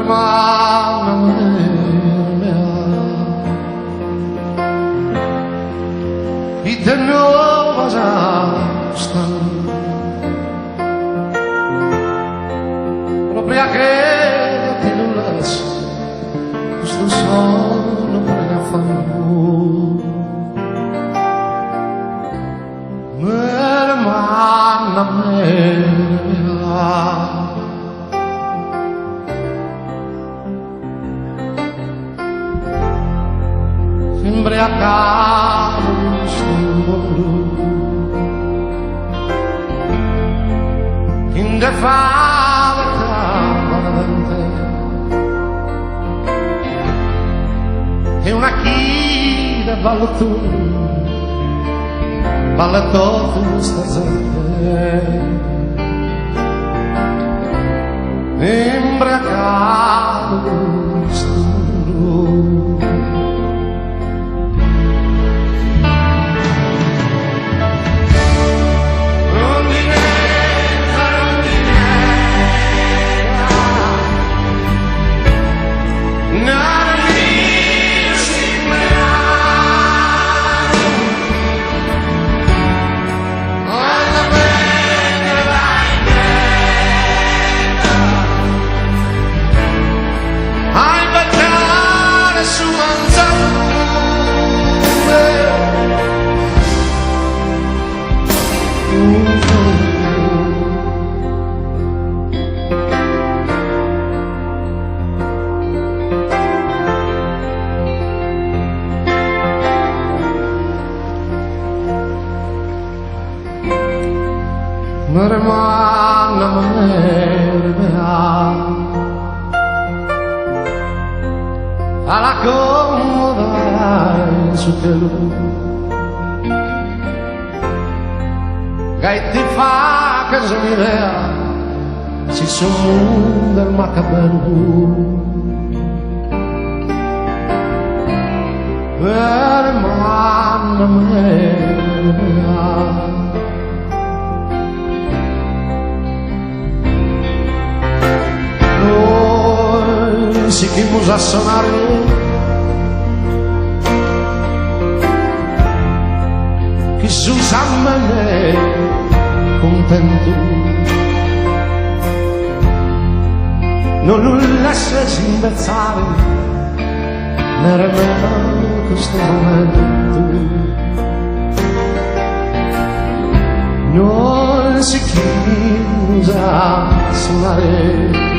Hermana mea, y te no vas a estar proprio aquella pílulas questo sonno prega fanno hermana mea. Imbriacados no mundo indefablemente e una china ballo tu balla tutto sta gente imbriacados no mundo. Hermana mea, alla comoda in su pelo, che ti fa che sono idea, si sono del macabello. Hermana mea, seguimos a sonar che Susanne contento non lo lascias imbezzare nemmeno questo momento non seguimos a suonare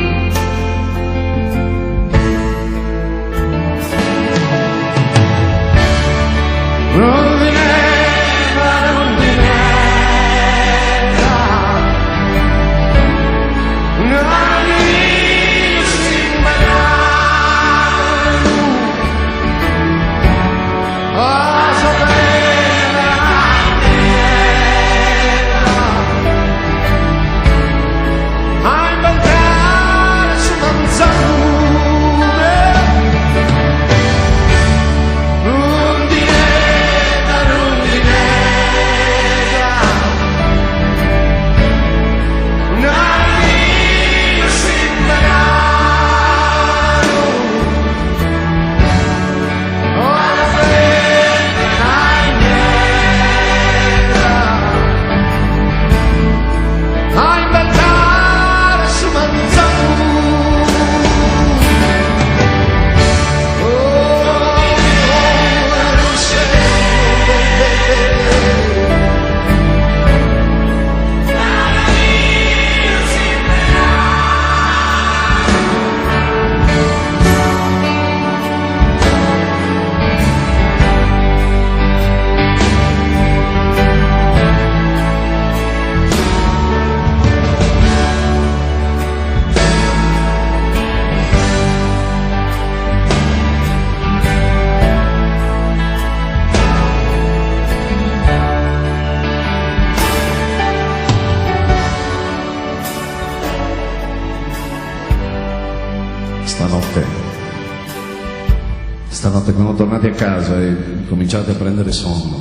Stanotte quando tornate a casa e cominciate a prendere sonno,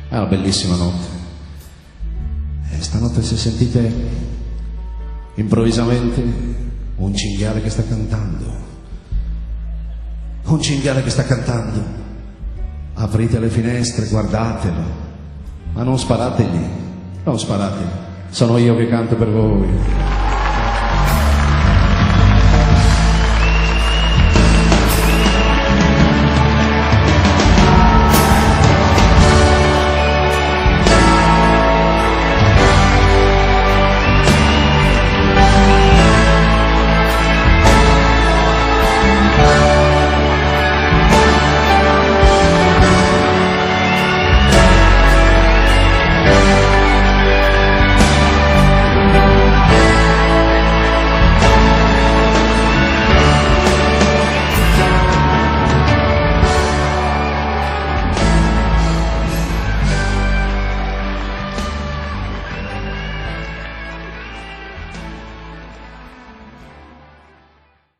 è una bellissima notte. E stanotte se sentite improvvisamente Un cinghiale che sta cantando. Un cinghiale che sta cantando. Aprite le finestre, guardatelo. Ma non sparategli. Non sparategli. Sono io che canto per voi.